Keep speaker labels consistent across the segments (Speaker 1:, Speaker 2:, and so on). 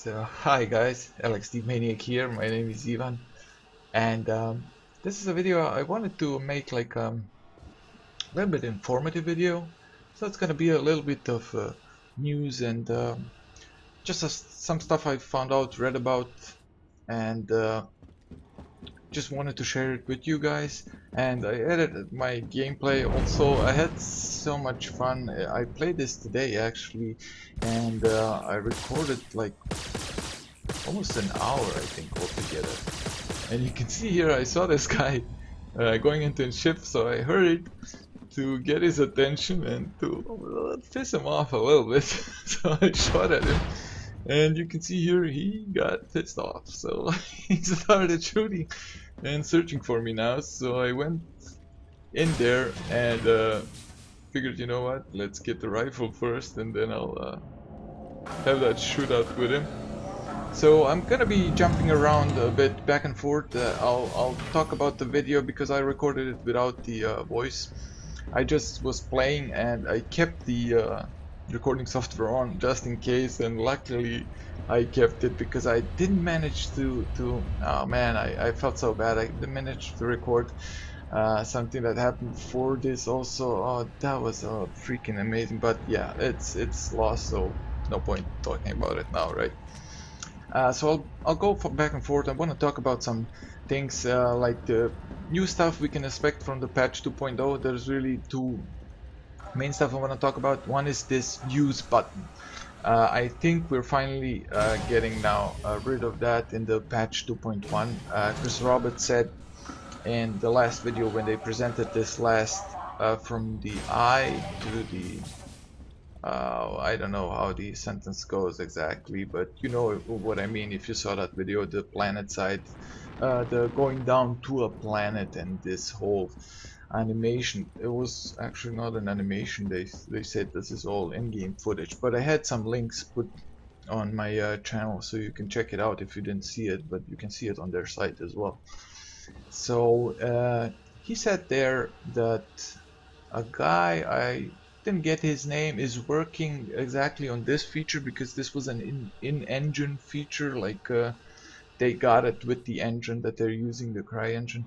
Speaker 1: So, hi guys, LXD Maniac here. My name is Ivan, and this is a video I wanted to make like a little bit informative video. So it's gonna be a little bit of news and just some stuff I found out, read about, and just wanted to share it with you guys. And I edited my gameplay also. I had so much fun. I played this today actually, and I recorded like almost an hour, I think, altogether. And you can see here, I saw this guy going into a ship, so I hurried to get his attention and to piss him off a little bit. So I shot at him, and you can see here he got pissed off. So he started shooting and searching for me now. So I went in there and figured, you know what, let's get the rifle first, and then I'll have that shootout with him. So I'm gonna be jumping around a bit back and forth. I'll talk about the video because I recorded it without the voice. I just was playing and I kept the recording software on just in case, and luckily I kept it because I didn't manage to oh man, I felt so bad. I didn't manage to record something that happened before this also. Oh, that was freaking amazing, but yeah, it's lost, so no point talking about it now, right? So I'll go back and forth. I want to talk about some things like the new stuff we can expect from the patch 2.0. There's really two main stuff I want to talk about. One is this use button. I think we're finally getting now rid of that in the patch 2.1. Chris Roberts said in the last video when they presented this last from the eye to the I don't know how the sentence goes exactly, but you know what I mean if you saw that video, the planet side, the going down to a planet and this whole animation. It was actually not an animation, they said this is all in-game footage, but I had some links put on my channel so you can check it out if you didn't see it, but you can see it on their site as well. So he said there that a guy, I didn't get his name, is working exactly on this feature because this was an in-engine feature, like they got it with the engine that they're using, the CryEngine.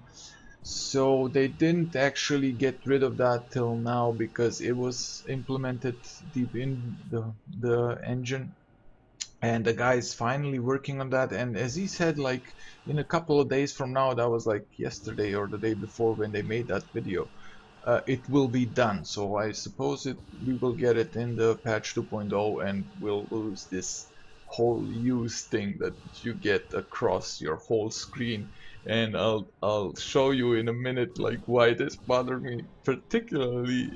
Speaker 1: So they didn't actually get rid of that till now because it was implemented deep in the engine, and the guy is finally working on that. And as he said, like in a couple of days from now, that was like yesterday or the day before when they made that video, it will be done. So I suppose we will get it in the patch 2.0 and we'll lose this whole use thing that you get across your whole screen. And I'll show you in a minute like why this bothered me particularly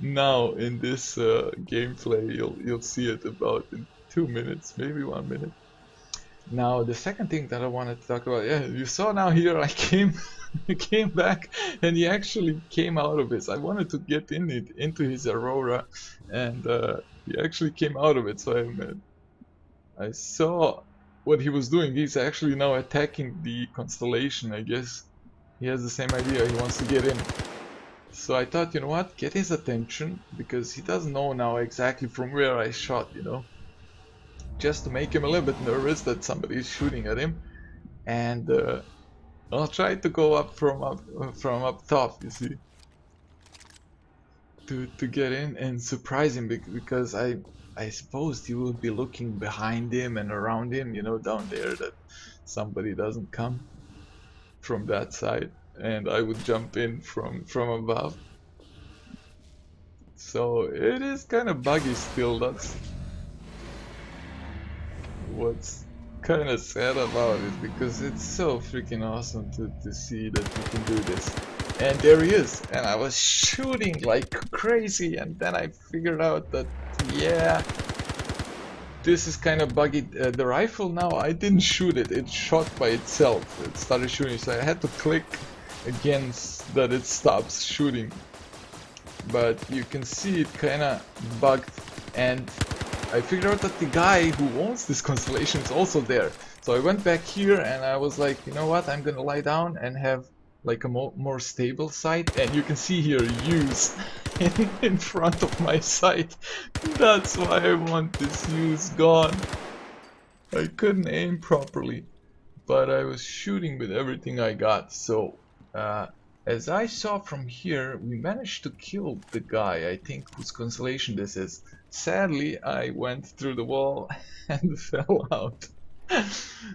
Speaker 1: now in this gameplay. You'll see it about in 2 minutes, maybe 1 minute. Now the second thing that I wanted to talk about, yeah, you saw now here I came came back and he actually came out of his. I wanted to get into his Aurora, and he actually came out of it. So I saw what he was doing. He's actually now attacking the constellation. I guess he has the same idea. He wants to get in. So I thought, you know what, get his attention because he doesn't know now exactly from where I shot, you know, just to make him a little bit nervous that somebody is shooting at him. And I'll try to go up from up top, you see, to get in and surprise him because I suppose he will be looking behind him and around him, you know, down there, that somebody doesn't come from that side, and I would jump in from above. So it is kind of buggy still. That's what's kind of sad about it, because it's so freaking awesome to see that you can do this. And there he is, and I was shooting like crazy, and then I figured out that, yeah, this is kind of buggy. The rifle now, I didn't shoot it, it shot by itself. It started shooting, so I had to click against that it stops shooting. But you can see it kind of bugged, and I figured out that the guy who owns this constellation is also there. So I went back here and I was like, you know what, I'm gonna lie down and have like a more stable sight. And you can see here, use. in front of my sight. That's why I want this fuse gone. I couldn't aim properly, but I was shooting with everything I got. So as I saw from here, we managed to kill the guy, I think, whose constellation this is. Sadly, I went through the wall and fell out.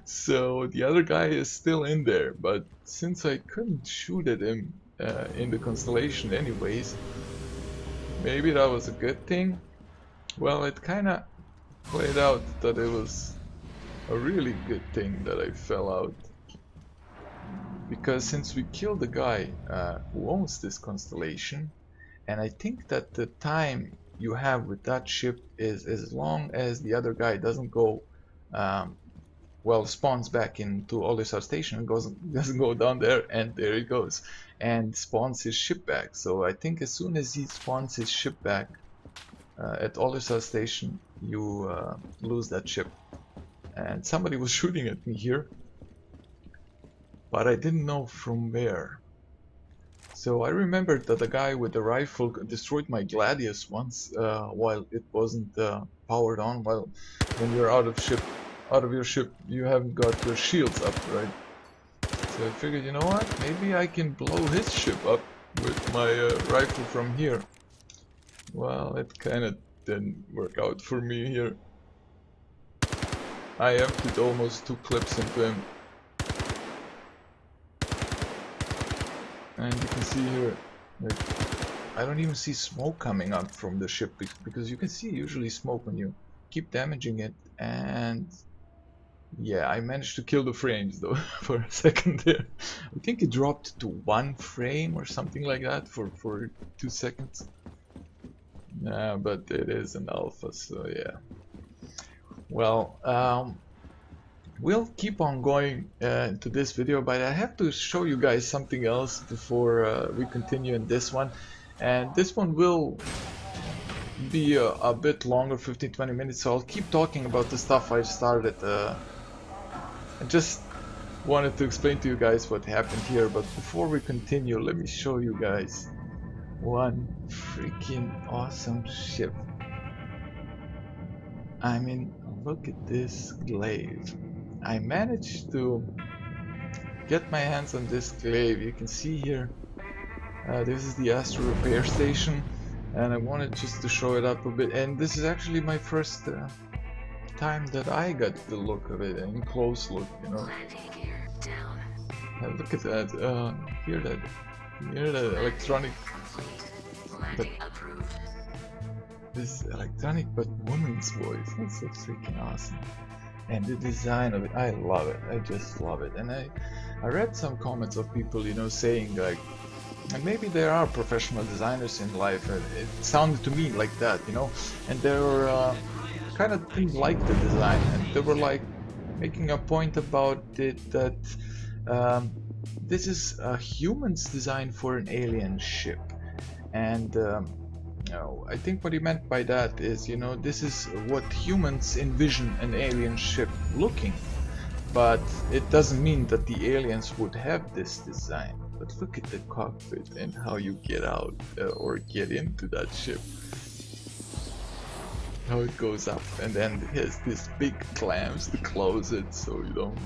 Speaker 1: So the other guy is still in there, but since I couldn't shoot at him in the constellation anyways, maybe that was a good thing. Well, it kinda played out that it was a really good thing that I fell out. Because since we killed the guy who owns this constellation, and I think that the time you have with that ship is as long as the other guy doesn't go well, spawns back into Olisar station and doesn't go down there, and there he goes, and spawns his ship back. So I think as soon as he spawns his ship back at Olisar station, you lose that ship. And somebody was shooting at me here, but I didn't know from where. So I remembered that the guy with the rifle destroyed my Gladius once while it wasn't powered on. While when you're out of your ship, you haven't got your shields up, right? So I figured, you know what? Maybe I can blow his ship up with my rifle from here. Well, it kind of didn't work out for me here. I emptied almost 2 clips into him. And you can see here, like, I don't even see smoke coming up from the ship, because you can see usually smoke when you keep damaging it. And yeah, I managed to kill the frames though for a second there. I think it dropped to 1 frame or something like that for 2 seconds. Yeah, but it is an alpha, so yeah. Well, we'll keep on going into this video, but I have to show you guys something else before we continue in this one. And this one will be a bit longer, 15-20 minutes, so I'll keep talking about the stuff I started. I just wanted to explain to you guys what happened here, but before we continue, let me show you guys one freaking awesome ship. I mean, look at this glaive. I managed to get my hands on this glaive. You can see here, this is the Astro repair station, and I wanted just to show it up a bit. And this is actually my first time that I got the look of it, in close look, you know. And look at that, hear that electronic, but this electronic but woman's voice. That's so freaking awesome. And the design of it, I love it. I just love it. And I read some comments of people, you know, saying like, and maybe there are professional designers in life. It sounded to me like that, you know, and they were kind of didn't like the design, and they were like making a point about it that this is a human's design for an alien ship. And I think what he meant by that is, you know, this is what humans envision an alien ship looking, but it doesn't mean that the aliens would have this design. But look at the cockpit and how you get out or get into that ship. How it goes up, and then it has these big clamps to close it so you don't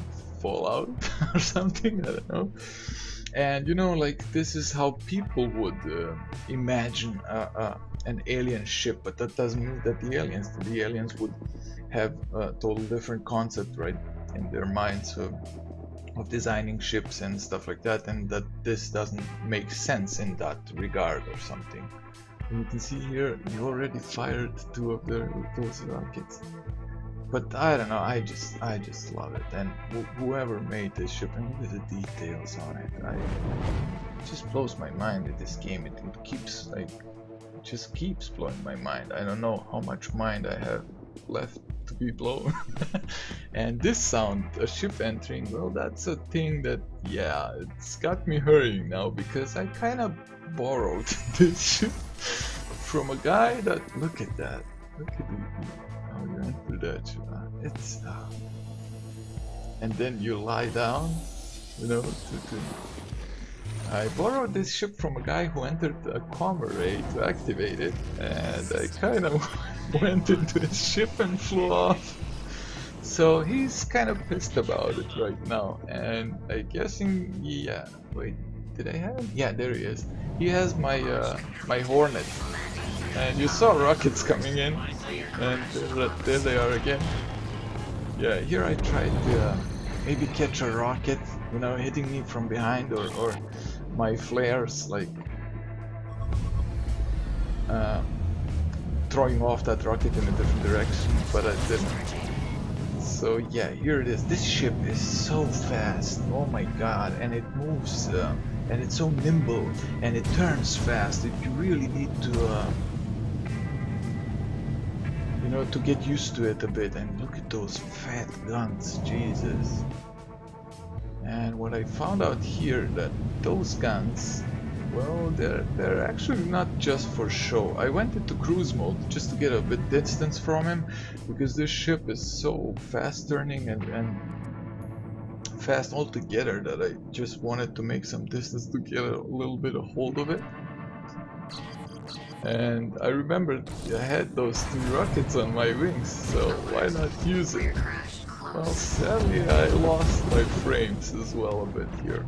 Speaker 1: fall out or something, I don't know. And you know, like, this is how people would imagine an alien ship, but that doesn't mean that the aliens would have a total different concept, right, in their minds of designing ships and stuff like that, and that this doesn't make sense in that regard or something. And you can see here, you already fired 2 of those rockets. But I don't know, I just love it. And whoever made this ship, and look at the details on it, it just blows my mind with this game. It keeps, like, it just keeps blowing my mind. I don't know how much mind I have left to be blown. And this sound, a ship entering, well, that's a thing that, yeah, it's got me hurrying now, because I kind of borrowed this ship from a guy that, look at that, look at how you enter that ship. It's and then you lie down, you know, I borrowed this ship from a guy who entered a comma ray to activate it, and I kind of went into his ship and flew off. So he's kind of pissed about it right now, and I guessing, yeah, wait, did I have him? Yeah, there he is. He has my my Hornet, and you saw rockets coming in, and there they are again. Yeah, here I tried to maybe catch a rocket, you know, hitting me from behind, or my flares like uh, throwing off that rocket in a different direction, but I didn't. So yeah, here it is. This ship is so fast. Oh my god, and it moves, and it's so nimble, and it turns fast. You really need to, you know, to get used to it a bit. And look at those fat guns, Jesus. And what I found out here, that those guns, well, they're actually not just for show. I went into cruise mode just to get a bit distance from him, because this ship is so fast turning and fast altogether that I just wanted to make some distance to get a little bit of hold of it. And I remembered I had those 2 rockets on my wings, so why not use it? Well, sadly I lost my frames as well a bit here.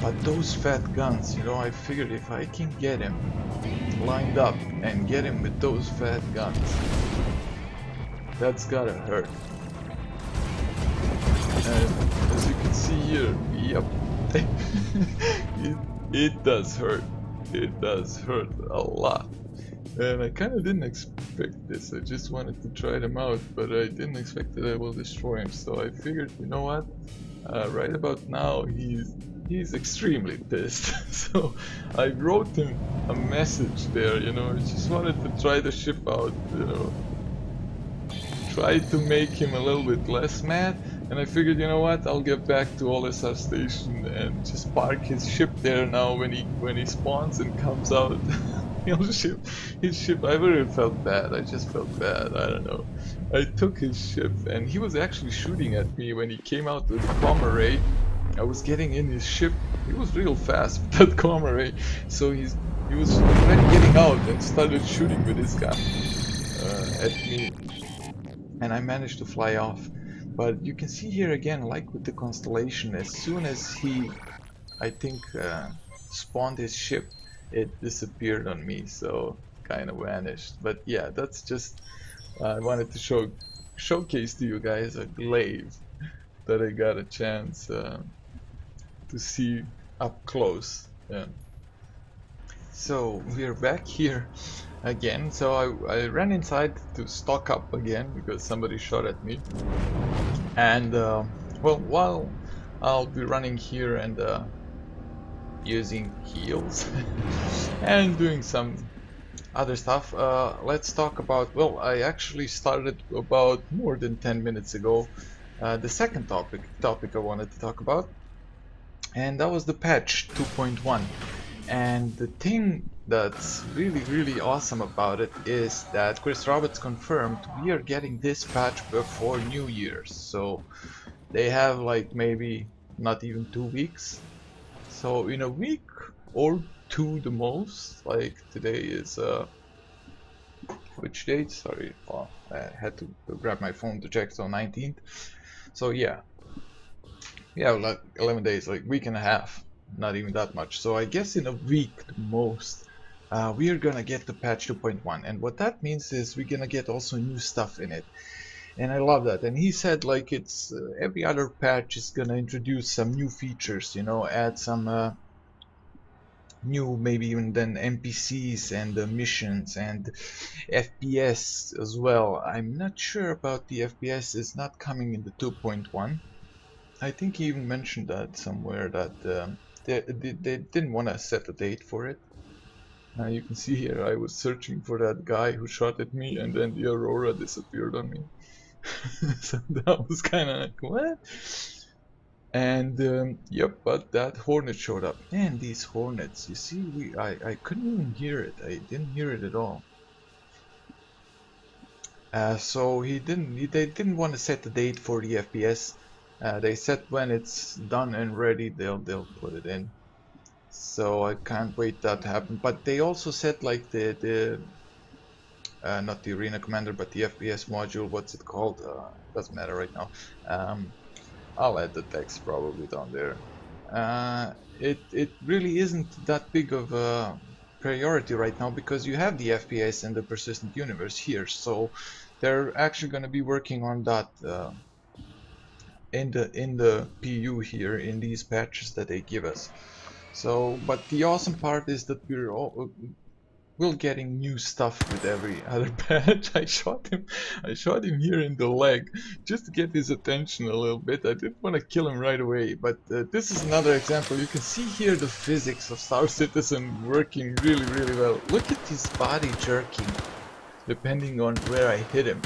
Speaker 1: But those fat guns, you know, I figured if I can get him lined up and get him with those fat guns, that's gotta hurt. And as you can see here, yep, it does hurt. It does hurt a lot. And I kind of didn't expect this. I just wanted to try them out, but I didn't expect that I will destroy him. So I figured, you know what? Right about now, he's extremely pissed. So I wrote him a message there. You know, I just wanted to try the ship out. You know, try to make him a little bit less mad. And I figured, you know what? I'll get back to Olisar Station and just park his ship there now when he spawns and comes out. His ship. I really felt bad. I just felt bad. I don't know. I took his ship, and he was actually shooting at me when he came out with the comma ray. I was getting in his ship. He was real fast with that comma ray, so he was already getting out and started shooting with his gun at me, and I managed to fly off. But you can see here again, like with the Constellation, as soon as he, I think, spawned his ship, it disappeared on me, so kind of vanished. But yeah, that's just I wanted to showcase to you guys a glaive that I got a chance to see up close. Yeah. So we're back here again. So I ran inside to stock up again because somebody shot at me. And well, while I'll be running here and using heals and doing some other stuff, let's talk about, well, I actually started about more than 10 minutes ago the second topic I wanted to talk about, and that was the patch 2.1. And the thing that's really awesome about it is that Chris Roberts confirmed we are getting this patch before New Year's, so they have like maybe not even 2 weeks. So in a week or 2 the most, like today is which date? Sorry, well, I had to grab my phone to check. So 19th. So yeah, like 11 days, like week and a half, not even that much. So I guess in a week the most, we are gonna get the patch 2.1, and what that means is we're gonna get also new stuff in it. And I love that. And he said like it's every other patch is gonna introduce some new features, you know, add some new, maybe even then NPCs and missions and FPS as well. I'm not sure about the FPS is not coming in the 2.1. I think he even mentioned that somewhere that they didn't want to set a date for it. You can see here I was searching for that guy who shot at me, and then the Aurora disappeared on me. So that was kind of like, what? And yep, but that Hornet showed up. And these Hornets, you see, I couldn't even hear it. I didn't hear it at all. So they didn't want to set the date for the FPS. They said when it's done and ready, they'll put it in. So I can't wait that to happen. But they also said like the not the Arena Commander, but the FPS module. What's it called? Doesn't matter right now. I'll add the text probably down there. It really isn't that big of a priority right now because you have the FPS and the persistent universe here. So they're actually going to be working on that in the PU here in these patches that they give us. So, but the awesome part is that we're getting new stuff with every other patch. I shot him here in the leg just to get his attention a little bit. I didn't want to kill him right away, but this is another example. You can see here the physics of Star Citizen working really, really well. Look at his body jerking, depending on where I hit him.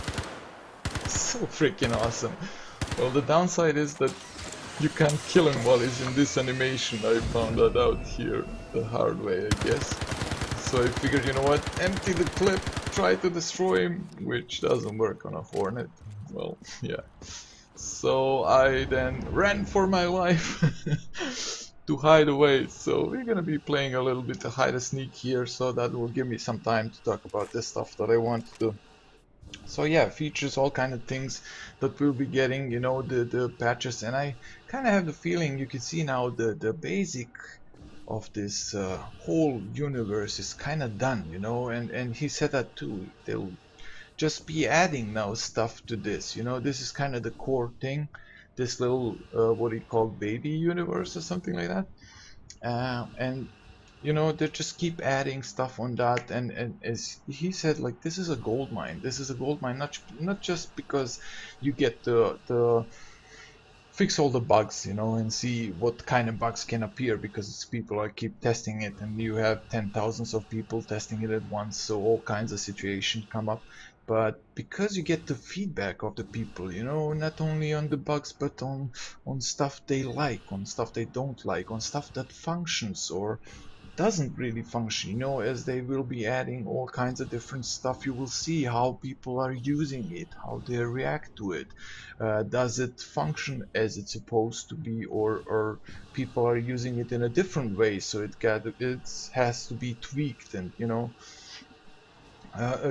Speaker 1: So freaking awesome. Well, the downside is that you can't kill him while he's in this animation. I found that out here the hard way, I guess. So I figured, you know what, empty the clip, try to destroy him, which doesn't work on a Hornet. Well, yeah. So I then ran for my life to hide away. So we're gonna be playing a little bit of hide and sneak here, so that will give me some time to talk about this stuff that I want to do. So yeah, features, all kind of things that we'll be getting, you know, the patches, and I kind of have the feeling you can see now the basic of this whole universe is kind of done, you know, and he said that too. They'll just be adding now stuff to this, you know. This is kind of the core thing, this little what he called baby universe or something like that, and you know, they just keep adding stuff on that, and as he said, like, this is a gold mine. This is a gold mine, not just because you get the fix all the bugs, you know, and see what kind of bugs can appear, because it's people are keep testing it, and you have 10,000s of people testing it at once, so all kinds of situations come up. But because you get the feedback of the people, you know, not only on the bugs, but on stuff they like, on stuff they don't like, on stuff that functions or doesn't really function, you know, as they will be adding all kinds of different stuff. You will see how people are using it, how they react to it. Does it function as it's supposed to be, or people are using it in a different way, so it has to be tweaked and, you know,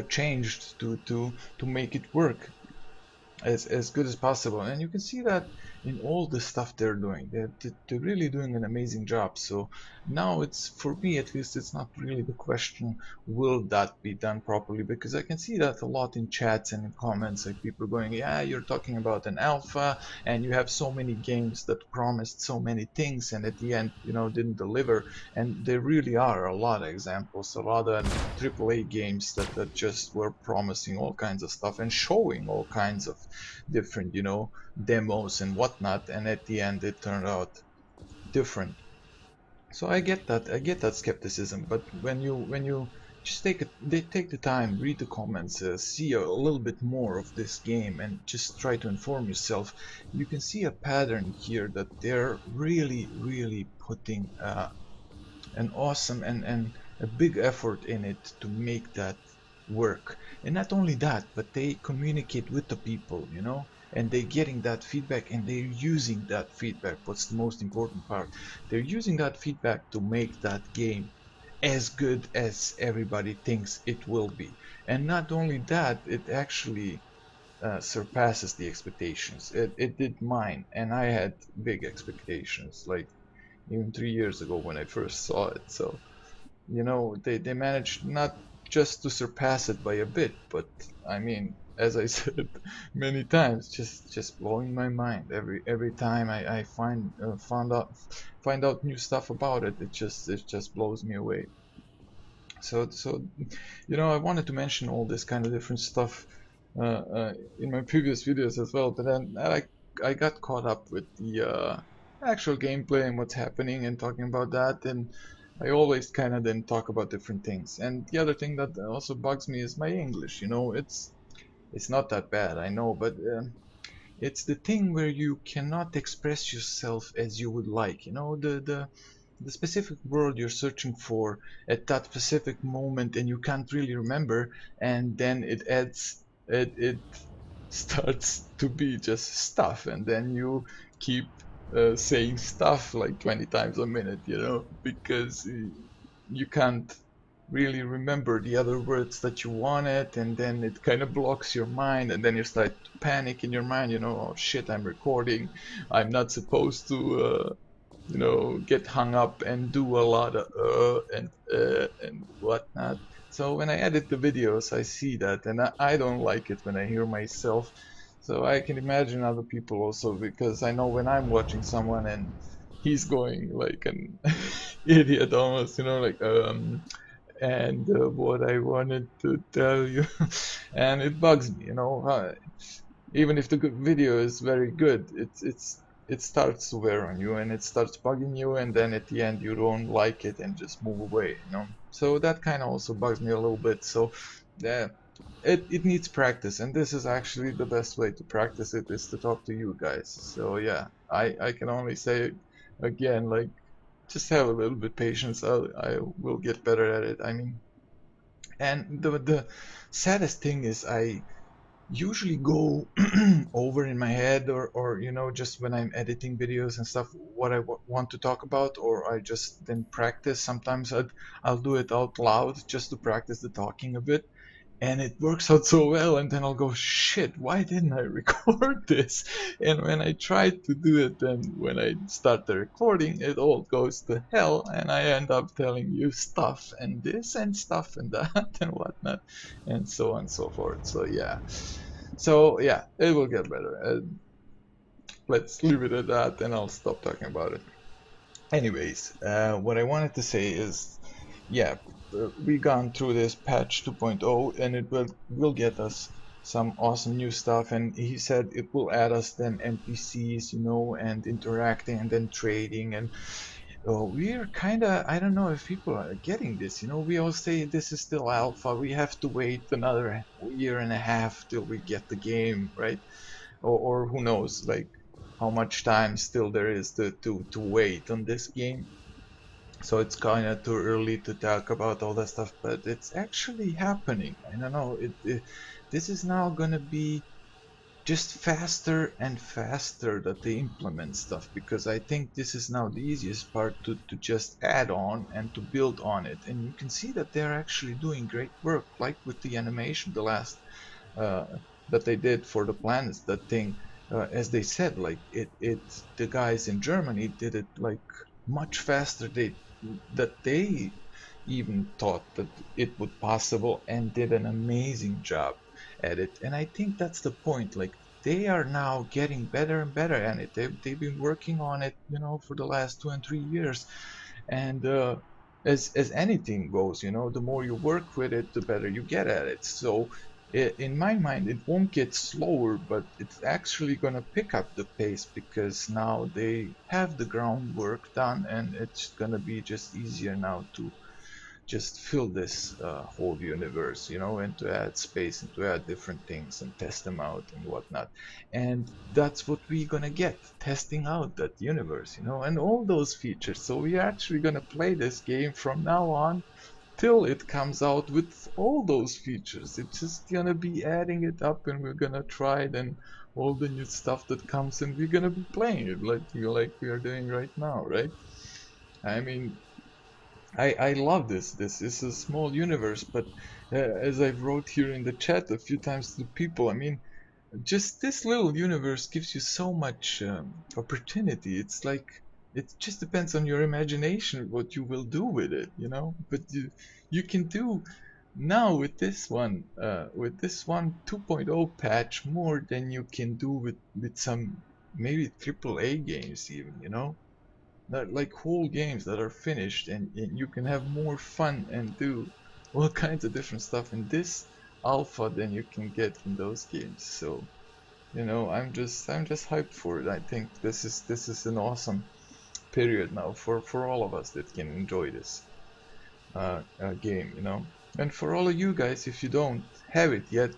Speaker 1: changed to make it work as good as possible. And you can see that in all the stuff they're doing. They're really doing an amazing job. So now it's, for me at least, it's not really the question, will that be done properly? Because I can see that a lot in chats and in comments, like people going, yeah, you're talking about an alpha and you have so many games that promised so many things and at the end, you know, didn't deliver. And there really are a lot of examples, a lot of AAA games that just were promising all kinds of stuff and showing all kinds of different, you know, demos and whatnot, and at the end it turned out different. So I get that skepticism, but when you just take the time, read the comments, see a little bit more of this game, and just try to inform yourself, you can see a pattern here that they're really putting an awesome and a big effort in it to make that work. And not only that, but they communicate with the people, you know, and they're getting that feedback and they're using that feedback. What's the most important part? They're using that feedback to make that game as good as everybody thinks it will be. And not only that, it actually surpasses the expectations. It did mine, and I had big expectations, like even 3 years ago when I first saw it. So, you know, they managed not just to surpass it by a bit, but I mean, as I said many times, just blowing my mind every time I find out new stuff about it. It just blows me away. So you know, I wanted to mention all this kind of different stuff in my previous videos as well, but then I got caught up with the actual gameplay and what's happening and talking about that, and I always kind of then talk about different things. And the other thing that also bugs me is my English. You know, it's not that bad, I know, but it's the thing where you cannot express yourself as you would like. You know, the specific word you're searching for at that specific moment, and you can't really remember, and then it starts to be just stuff, and then you keep saying stuff like 20 times a minute, you know, because you can't really remember the other words that you wanted, and then it kind of blocks your mind, and then you start to panic in your mind, you know, oh shit, I'm recording, I'm not supposed to you know, get hung up and do a lot of and whatnot. So when I edit the videos, I see that, and I don't like it when I hear myself. So I can imagine other people also, because I know when I'm watching someone and he's going like an idiot almost, you know, like and what I wanted to tell you, and it bugs me, you know. Even if the video is very good, it starts to wear on you, and it starts bugging you, and then at the end you don't like it and just move away, you know. So that kind of also bugs me a little bit. So yeah, it needs practice, and this is actually the best way to practice it, is to talk to you guys. So yeah, I can only say again, like, just have a little bit patience. I will get better at it. I mean, and the saddest thing is I usually go over in my head, or you know, just when I'm editing videos and stuff, what I want to talk about, or I just then practice. Sometimes I'll do it out loud just to practice the talking a bit, and it works out so well, and then I'll go, shit, why didn't I record this? And when I try to do it, then when I start the recording, it all goes to hell, and I end up telling you stuff and this and stuff and that and whatnot, and so on and so forth. So yeah, it will get better. Let's leave it at that, and I'll stop talking about it. Anyways, what I wanted to say is, yeah, we gone through this patch 2.0, and it will get us some awesome new stuff. And he said it will add us then NPCs, you know, and interacting and then trading. And we're kind of, I don't know if people are getting this, you know. We all say this is still alpha. We have to wait another year and a half till we get the game, right? Or who knows, like how much time still there is to wait on this game. So it's kind of too early to talk about all that stuff, but it's actually happening. I don't know. This is now gonna be just faster and faster that they implement stuff, because I think this is now the easiest part to just add on and to build on it. And you can see that they're actually doing great work, like with the animation, the last uh, that they did for the planets. That thing, as they said, like the guys in Germany did it like much faster. They even thought that it would possible, and did an amazing job at it. And I think that's the point. Like, they are now getting better and better at it. They've been working on it, you know, for the last 2 and 3 years. And as anything goes, you know, the more you work with it, the better you get at it. So in my mind, it won't get slower, but it's actually going to pick up the pace, because now they have the groundwork done, and it's going to be just easier now to just fill this whole universe, you know, and to add space and to add different things and test them out and whatnot. And that's what we're gonna get, testing out that universe, you know, and all those features. So we're actually gonna play this game from now on till it comes out with all those features. It's just gonna be adding it up, and we're gonna try it, and all the new stuff that comes, and we're gonna be playing it like we are doing right now, right? I mean, I love this. This is a small universe, but as I've wrote here in the chat a few times to people, I mean, just this little universe gives you so much opportunity. It's like, it just depends on your imagination what you will do with it, you know. But you can do now with this one 2.0 patch, more than you can do with some maybe AAA games even, you know, that like whole games that are finished, and you can have more fun and do all kinds of different stuff in this alpha than you can get in those games. So, you know, I'm just hyped for it. I think this is an awesome period now for all of us that can enjoy this game, you know. And for all of you guys, if you don't have it yet,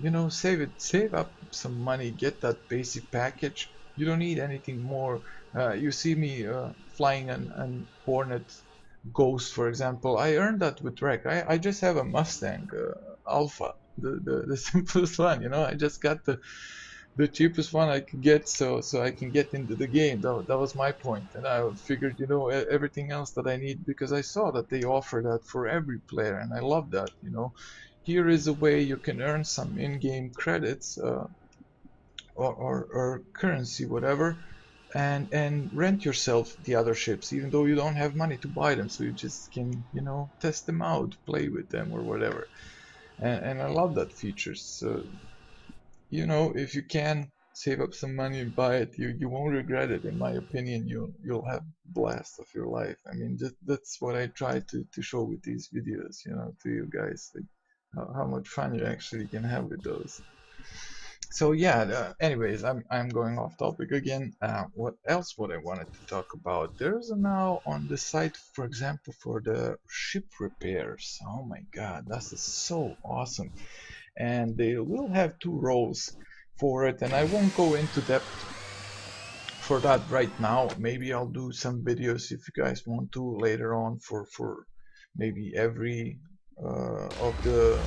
Speaker 1: you know, save up some money, get that basic package. You don't need anything more. You see me flying an Hornet Ghost, for example. I earned that with Rec. I just have a Mustang Alpha, the simplest one, you know. I just got the the cheapest one I could get, so I can get into the game. That was my point, and I figured, you know, everything else that I need, because I saw that they offer that for every player, and I love that. You know, here is a way you can earn some in-game credits, or currency, whatever, and rent yourself the other ships, even though you don't have money to buy them. So you just can, you know, test them out, play with them, or whatever. And I love that feature. So, you know, if you can save up some money and buy it, you won't regret it. In my opinion, you'll have blast of your life. I mean, that's what I try to show with these videos, you know, to you guys, like how much fun you actually can have with those. So yeah, anyways, I'm going off topic again. What else what I wanted to talk about? There's now on the site, for example, for the ship repairs. Oh my god, that's so awesome. And they will have two roles for it, and I won't go into depth for that right now. Maybe I'll do some videos if you guys want to later on for maybe every of the.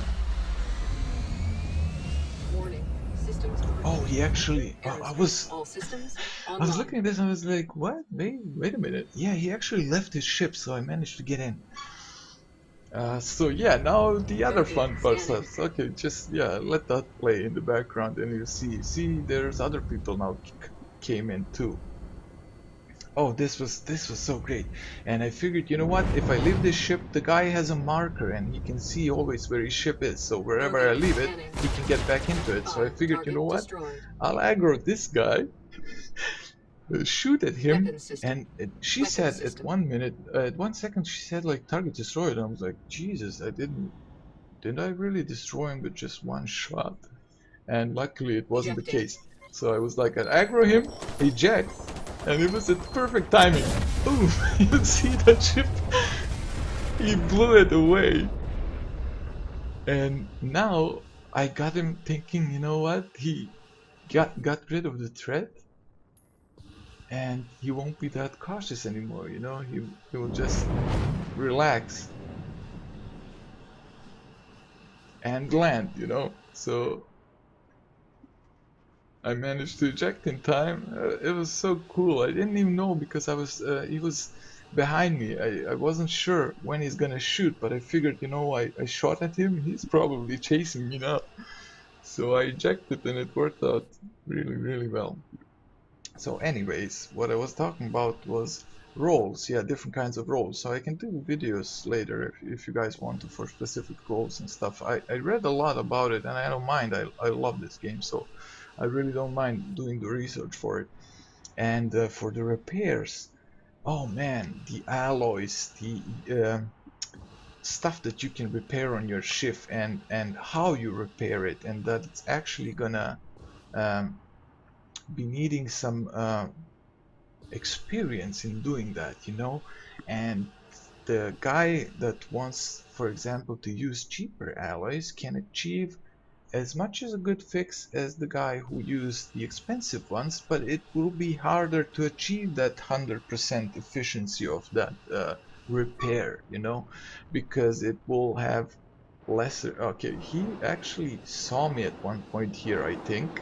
Speaker 2: Warning. Systems
Speaker 1: Oh, he actually.
Speaker 2: Aerospace. All systems
Speaker 1: I was
Speaker 2: online.
Speaker 1: looking at this and I was like, what? Wait a minute. Yeah, he actually left his ship, so I managed to get in. So yeah, now the other
Speaker 2: Very good.
Speaker 1: fun part
Speaker 2: Scanning.
Speaker 1: starts. Okay, just yeah, let that play in the background, and you see, there's other people now came in too. Oh, this was so great, and I figured, you know what? If I leave this ship, the guy has a marker, and he can see always where his ship is. So wherever I
Speaker 2: Okay.
Speaker 1: leave it,
Speaker 2: Scanning.
Speaker 1: he can get back into it. So I figured, you know
Speaker 2: Target
Speaker 1: what?
Speaker 2: destroyed.
Speaker 1: I'll aggro this guy, shoot at him,
Speaker 2: Weapon system.
Speaker 1: and she
Speaker 2: Weapon
Speaker 1: said at
Speaker 2: system.
Speaker 1: 1 minute, at 1 second, she said like target destroyed. I was like, Jesus, did I really destroy him with just one shot? And luckily it wasn't the
Speaker 2: Ejecting.
Speaker 1: case. So I was like, I aggro him, eject, and it was at perfect timing. Boom! You see that ship? He blew it away. And now I got him thinking, you know what? He got rid of the threat, and he won't be that cautious anymore, you know? He will just relax and land, you know? So I managed to eject in time. It was so cool. I didn't even know, because he was behind me. I wasn't sure when he's gonna shoot, but I figured, you know, I shot at him. He's probably chasing me now. So I ejected, and it worked out really, really well. So anyways, what I was talking about was roles. Yeah, different kinds of roles. So I can do videos later if you guys want to, for specific roles and stuff. I read a lot about it, and I don't mind. I love this game, so I really don't mind doing the research for it. And for the repairs, oh man, the alloys, the stuff that you can repair on your ship, and how you repair it, and that it's actually gonna um, be needing some experience in doing that, you know. And the guy that wants, for example, to use cheaper alloys can achieve as much as a good fix as the guy who used the expensive ones, but it will be harder to achieve that 100% efficiency of that repair, you know, because it will have lesser. Okay, he actually saw me at one point here, I think,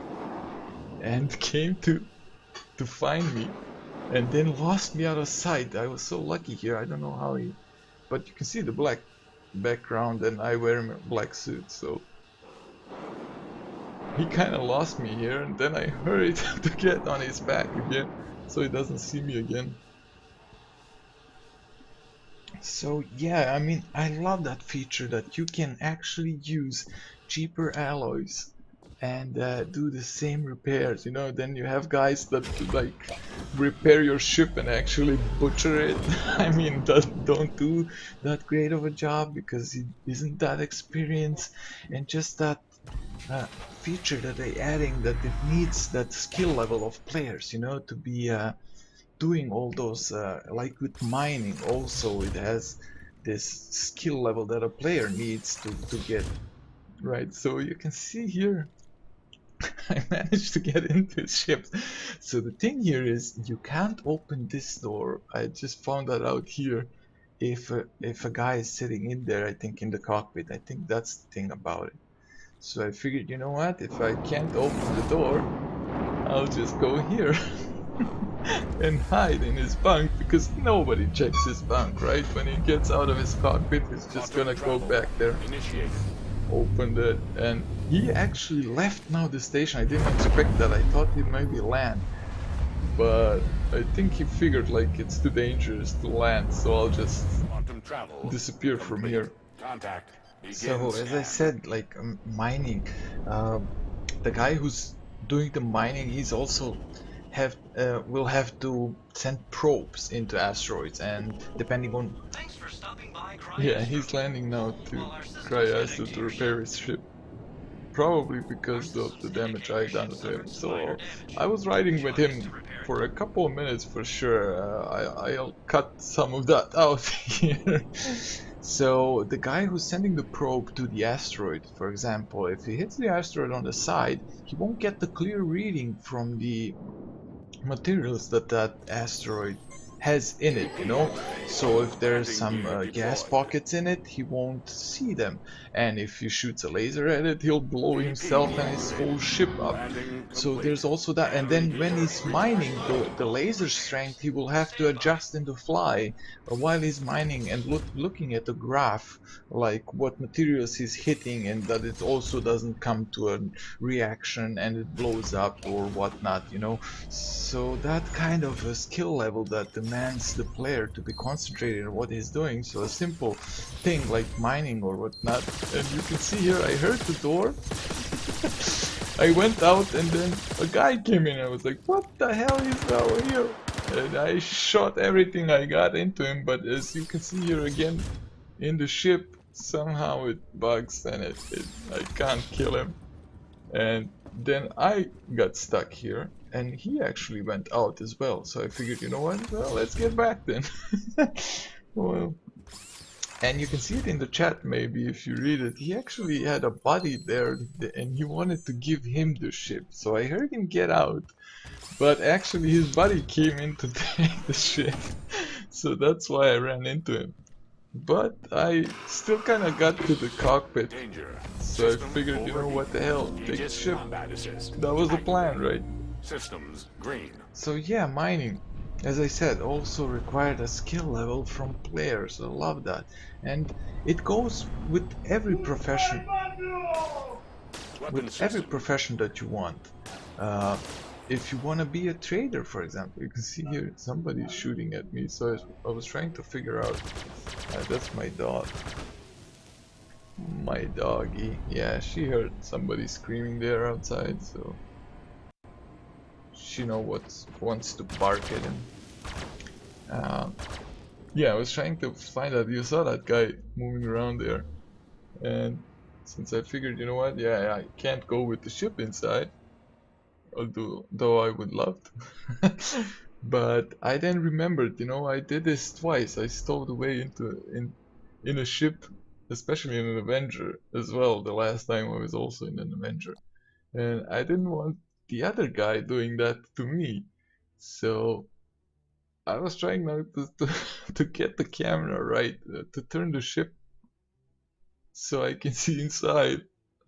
Speaker 1: and came to find me, and then lost me out of sight. I was so lucky here. I don't know how he, but you can see the black background, and I wear a black suit, so he kind of lost me here, and then I hurried to get on his back again, so he doesn't see me again. So yeah, I mean, I love that feature that you can actually use cheaper alloys and do the same repairs, you know. Then you have guys that like repair your ship and actually butcher it. I mean, don't do that great of a job because he isn't that experienced, and just that feature that they adding, that it needs that skill level of players, you know, to be doing all those, like with mining also, it has this skill level that a player needs to get right. So you can see here, I managed to get into his ship. So the thing here is, you can't open this door. I just found that out here. If a guy is sitting in there, I think in the cockpit, I think that's the thing about it. So I figured, you know what, if I can't open the door, I'll just go here and hide in his bunk, because nobody checks his bunk, right? When he gets out of his cockpit, he's just gonna go back there. Opened it, and he actually left now the station. I didn't expect that. I thought he'd maybe land, but I think he figured like it's too dangerous to land, so I'll just disappear from here. So as I said, like mining, the guy who's doing the mining, he's also will have to send probes into asteroids, and depending on he's landing now to Cryasto to repair his ship, probably because of the damage I done to him. So I was riding with him for a couple of minutes for sure. I'll cut some of that out here. So the guy who's sending the probe to the asteroid, for example, if he hits the asteroid on the side, he won't get the clear reading from the materials that that asteroid has in it, you know. So if there's some gas pockets in it, he won't see them, and if he shoots a laser at it, he'll blow himself and his whole ship up. So there's also that. And then when he's mining, the laser strength he will have to adjust in the fly while he's mining, and looking at the graph, like what materials he's hitting, and that it also doesn't come to a reaction and it blows up or whatnot, you know. So that kind of a skill level that demands the player to be concentrated on what he's doing. So a simple thing like mining or whatnot, and you can see here I heard the door. I went out, and then a guy came in. I was like, what the hell is down here? And I shot everything I got into him, but as you can see here again in the ship, somehow it bugs and I can't kill him. And then I got stuck here, and he actually went out as well. So I figured, you know what, well, let's get back then. Well, and you can see it in the chat, maybe if you read it, he actually had a buddy there and he wanted to give him the ship. So I heard him get out, but actually his buddy came in to take the ship. So that's why I ran into him. But I still kind of got to the cockpit, so I figured, you know what the hell, take the ship. That was the plan, right? Systems green. So yeah, mining, as I said, also required a skill level from players. I love that, and it goes with every profession. With every profession that you want. If you want to be a trader, for example, you can see here somebody's shooting at me, so I was trying to figure out. That's my dog. My doggy. Yeah, she heard somebody screaming there outside, so she wants to bark at him. Yeah, I was trying to find out. You saw that guy moving around there, and since I figured, you know what, yeah, I can't go with the ship inside, though I would love to. But I then remembered, you know, I did this twice. I stowed away in a ship, especially in an Avenger as well. The last time I was also in an Avenger, and I didn't want the other guy doing that to me. So I was trying now to get the camera right, to turn the ship so I can see inside,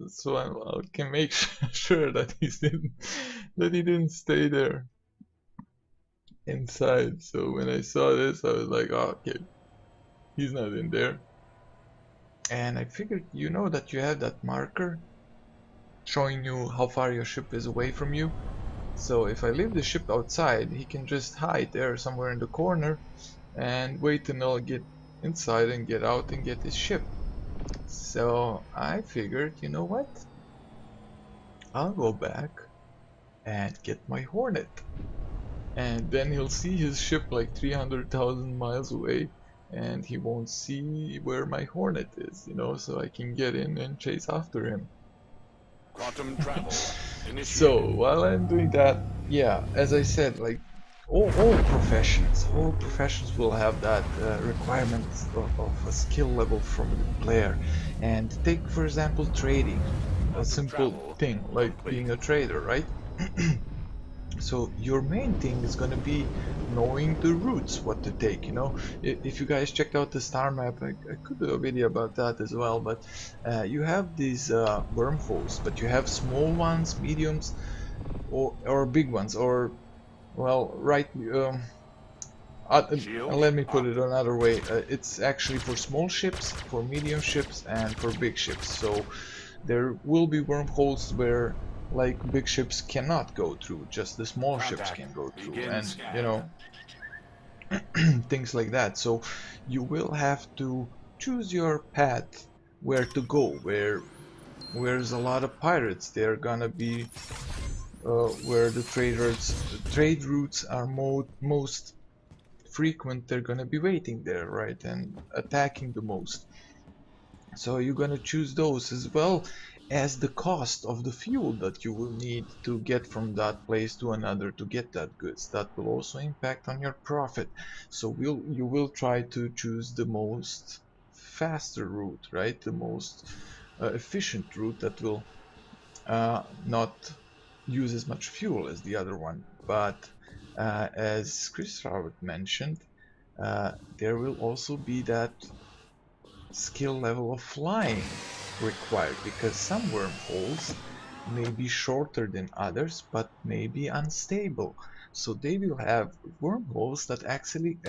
Speaker 1: so I can make sure that he didn't stay there inside. So when I saw this, I was like, oh, okay, he's not in there. And I figured, you know, that you have that marker showing you how far your ship is away from you. So if I leave the ship outside, he can just hide there somewhere in the corner and wait until I get inside and get out and get his ship. So I figured, you know what? I'll go back and get my Hornet. And then he'll see his ship like 300,000 miles away, and he won't see where my Hornet is, you know, so I can get in and chase after him.
Speaker 3: Quantum travel.
Speaker 1: So while I'm doing that, yeah, as I said, like all professions will have that requirement of a skill level from the player. And take, for example, trading, a simple thing like being a trader, right? So your main thing is going to be knowing the routes, what to take, you know. If you guys checked out the star map, I could do a video about that as well, but you have these wormholes, but you have small ones, mediums, or big ones, or well, right. Let me put it another way. It's actually for small ships, for medium ships, and for big ships. So there will be wormholes where like big ships cannot go through, just the small ships can go through, and you know, things like that. So you will have to choose your path where to go, where there's a lot of pirates. They're gonna be where the trade routes are most frequent. They're gonna be waiting there, right, and attacking the most. So you're gonna choose those, as well as the cost of the fuel that you will need to get from that place to another to get that goods. That will also impact on your profit. So you will try to choose the most faster route, right? The most efficient route that will not use as much fuel as the other one. But as Chris Robert mentioned, there will also be that skill level of flying required, because some wormholes may be shorter than others but may be unstable. So they will have wormholes that actually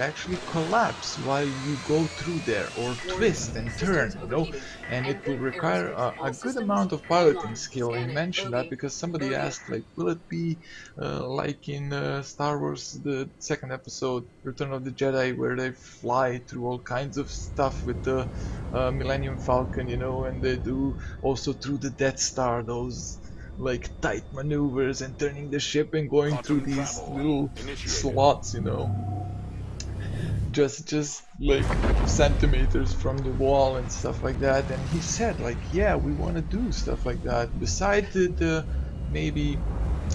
Speaker 1: collapse while you go through there, or twist and turn, you know, and it will require a good amount of piloting skill. I mentioned that because somebody asked, like, will it be like in Star Wars, the second episode, Return of the Jedi, where they fly through all kinds of stuff with the Millennium Falcon, you know, and they do also through the Death Star, those like tight maneuvers and turning the ship and going through
Speaker 3: Quantum
Speaker 1: these
Speaker 3: travel
Speaker 1: little
Speaker 3: initiated.
Speaker 1: slots, you know, just like centimeters from the wall and stuff like that. And he said, like, yeah, we want to do stuff like that beside the maybe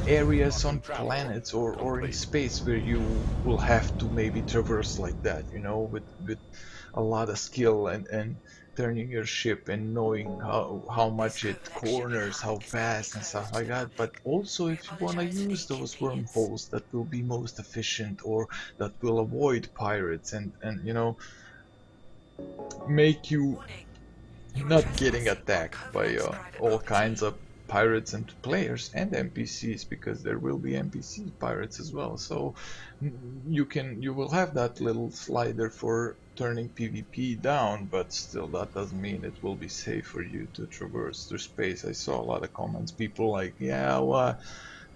Speaker 1: areas on planets or in space where you will have to maybe traverse like that, you know, with a lot of skill and turning your ship and knowing how much it corners, how fast and stuff like that. But also, if you want to use those wormholes that will be most efficient, or that will avoid pirates and you know, make you not getting attacked by all kinds of pirates and players and NPCs, because there will be NPC pirates as well. So you will have that little slider for turning PvP down, but still that doesn't mean it will be safe for you to traverse through space. I saw a lot of comments, people like, yeah, well,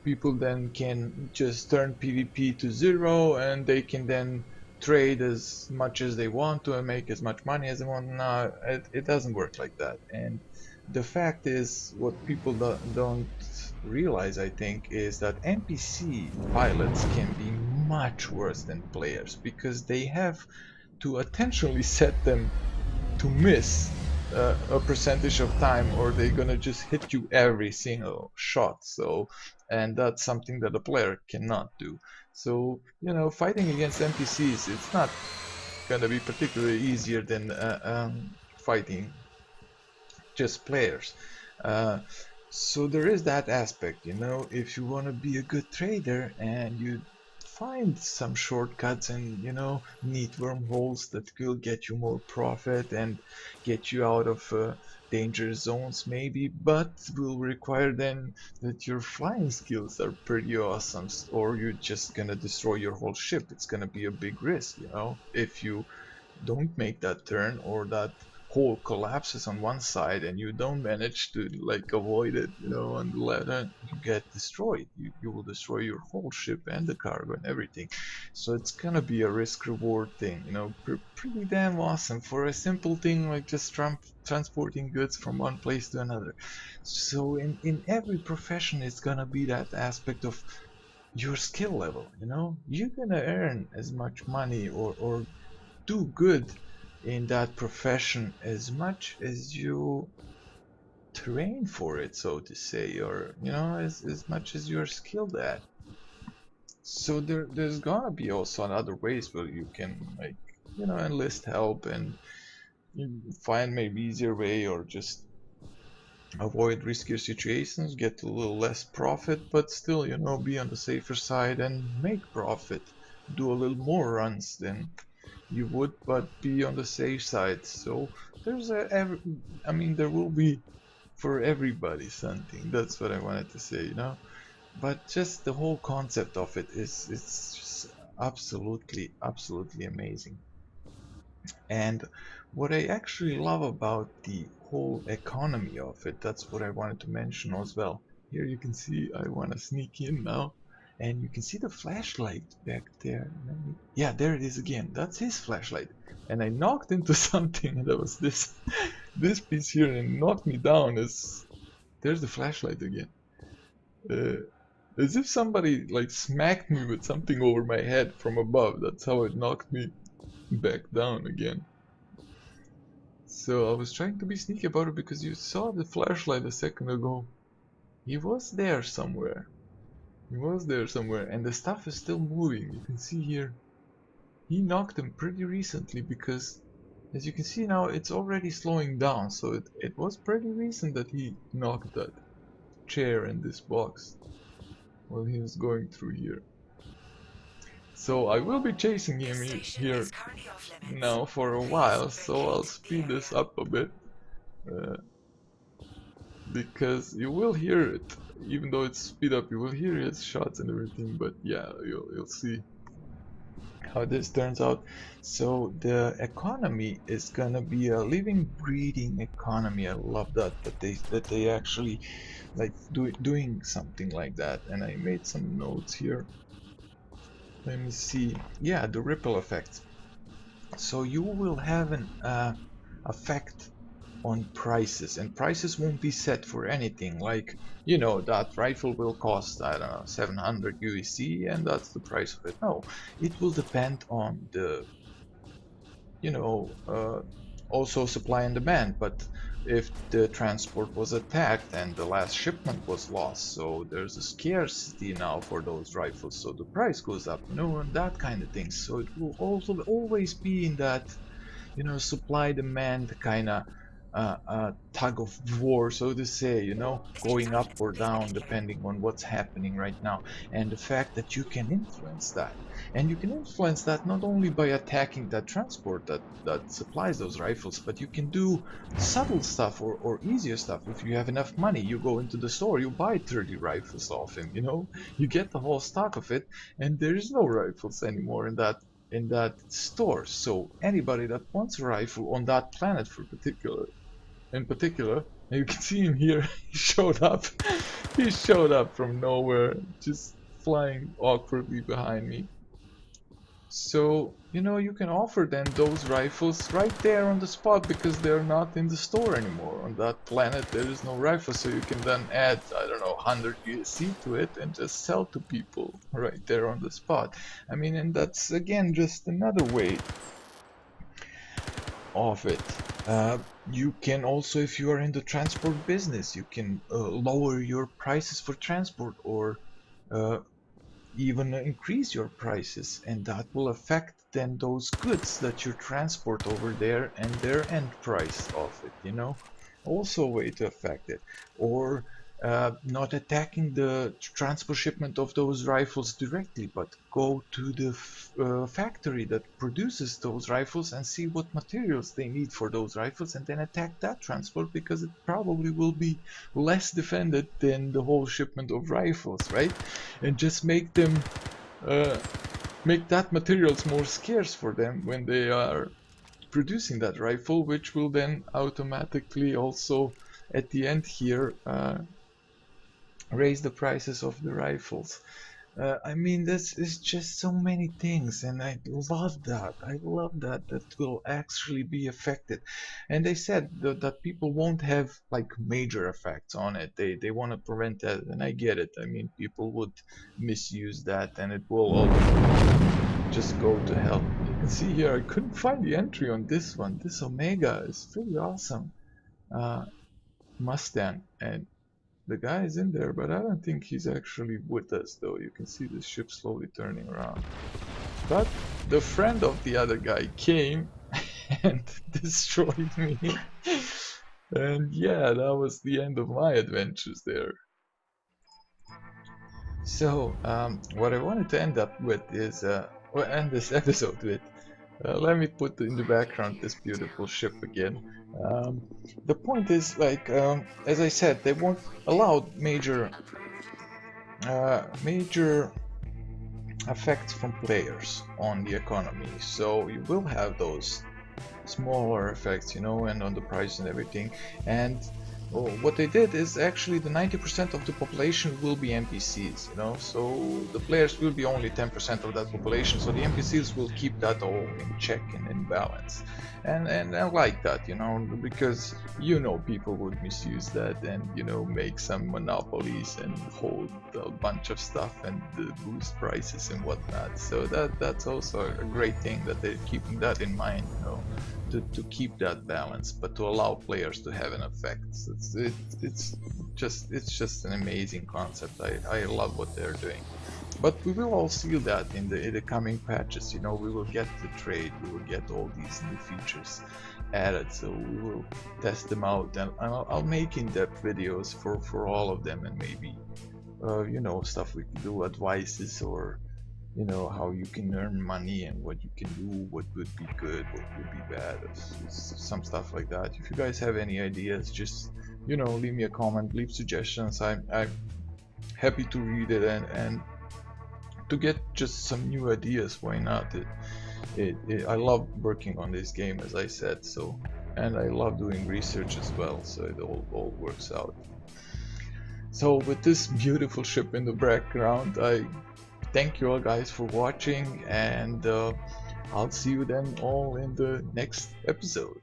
Speaker 1: people then can just turn PvP to 0 and they can then trade as much as they want to and make as much money as they want. No, it doesn't work like that. And the fact is, what people don't realize, I think, is that NPC pilots can be much worse than players, because they have to attentionally set them to miss a percentage of time, or they're gonna just hit you every single shot. So, and that's something that a player cannot do. So, you know, fighting against NPCs, it's not gonna be particularly easier than fighting just players. Uh, so there is that aspect, you know, if you want to be a good trader and you find some shortcuts and, you know, neat wormholes that will get you more profit and get you out of danger zones maybe, but will require then that your flying skills are pretty awesome, or you're just gonna destroy your whole ship. It's gonna be a big risk, you know, if you don't make that turn, or that hole collapses on one side and you don't manage to like avoid it, you know, on the left hand, you get destroyed. You will destroy your whole ship and the cargo and everything. So it's gonna be a risk reward thing, you know, pretty damn awesome for a simple thing like just transporting goods from one place to another. So in every profession, it's gonna be that aspect of your skill level, you know, you're gonna earn as much money or do good in that profession as much as you train for it, so to say, or you know, as much as you're skilled at. So there's gonna be also other ways where you can, like, you know, enlist help and find maybe easier way, or just avoid riskier situations, get a little less profit, but still, you know, be on the safer side and make profit, do a little more runs than you would, but be on the safe side. So there's I mean, there will be for everybody something. That's what I wanted to say, you know. but just the whole concept of it is it's just absolutely amazing. And what I actually love about the whole economy of it, that's what I wanted to mention as well. Here you can see I want to sneak in now, and you can see the flashlight back there. Yeah, there it is again. That's his flashlight. And I knocked into something, and there was this this piece here, and it knocked me down. There's the flashlight again. Uh, as if somebody like smacked me with something over my head from above. That's how it knocked me back down again. So I was trying to be sneaky about it because you saw the flashlight a second ago. He was there somewhere. He was there somewhere, and the stuff is still moving. You can see here. He knocked him pretty recently because, as you can see now, it's already slowing down. So it was pretty recent that he knocked that chair and this box while he was going through here. So I will be chasing him here now for a while, so I'll speed this up a bit. Because you will hear it, even though it's speed up, you will hear his shots and everything, but yeah, you'll see how this turns out. So the economy is gonna be a living, breathing economy. I love that they actually like doing something like that. And I made some notes here. Let me see. Yeah, the ripple effect. So you will have an effect on prices, and prices won't be set for anything like, you know, that rifle will cost, I don't know, 700 USD and that's the price of it. No, it will depend on the, you know, also supply and demand. But if the transport was attacked and the last shipment was lost, so there's a scarcity now for those rifles, so the price goes up, you know, and that kind of thing. So it will also always be in that, you know, supply demand kind of tug of war, so to say, you know, going up or down depending on what's happening right now. And the fact that you can influence that, and you can influence that not only by attacking that transport that supplies those rifles, but you can do subtle stuff or easier stuff. If you have enough money, you go into the store, you buy 30 rifles off him, you know, you get the whole stock of it, and there is no rifles anymore in that store. So anybody that wants a rifle on that planet in particular, and you can see him here, he showed up. He showed up from nowhere, just flying awkwardly behind me. So, you know, you can offer them those rifles right there on the spot because they're not in the store anymore. On that planet there is no rifle, so you can then add, I don't know, 100 USD to it and just sell to people right there on the spot. I mean, and that's again just another way of it. You can also, if you are in the transport business, you can lower your prices for transport, or even increase your prices, and that will affect then those goods that you transport over there and their end price of it, you know, also a way to affect it. Or not attacking the transport shipment of those rifles directly, but go to the factory that produces those rifles and see what materials they need for those rifles, and then attack that transport because it probably will be less defended than the whole shipment of rifles, right? And just make them make that materials more scarce for them when they are producing that rifle, which will then automatically also at the end here raise the prices of the rifles. I mean, this is just so many things, and I love that. I love that will actually be affected. And they said that people won't have like major effects on it. They want to prevent that, and I get it. I mean, people would misuse that, and it will all just go to hell. You can see here, I couldn't find the entry on this one. This Omega is pretty awesome. Mustang, and the guy is in there, but I don't think he's actually with us, though. You can see the ship slowly turning around. But the friend of the other guy came and destroyed me. And yeah, that was the end of my adventures there. So, what I wanted to end up with is, or end this episode with, let me put in the background this beautiful ship again. The point is, like, as I said, they won't allow major major effects from players on the economy. So you will have those smaller effects, you know, and on the price and everything. And what they did is actually the 90% of the population will be NPCs, you know, so the players will be only 10% of that population, so the NPCs will keep that all in check and in balance. And I like that, you know, because you know people would misuse that and, you know, make some monopolies and hold a bunch of stuff and boost prices and whatnot. So that's also a great thing that they're keeping that in mind, you know, to keep that balance, but to allow players to have an effect. It's just an amazing concept. I love what they're doing. But we will all see that in the coming patches, you know, we will get the trade, we will get all these new features added, so we will test them out, and I'll make in-depth videos for all of them, and maybe you know, stuff we can do, advices, or you know, how you can earn money and what you can do, what would be good, what would be bad, some stuff like that. If you guys have any ideas, just, you know, leave me a comment, leave suggestions. I'm happy to read it and to get just some new ideas. Why not? I love working on this game, as I said, so, and I love doing research as well, so it all works out. So with this beautiful ship in the background, I thank you all guys for watching, and I'll see you then all in the next episode.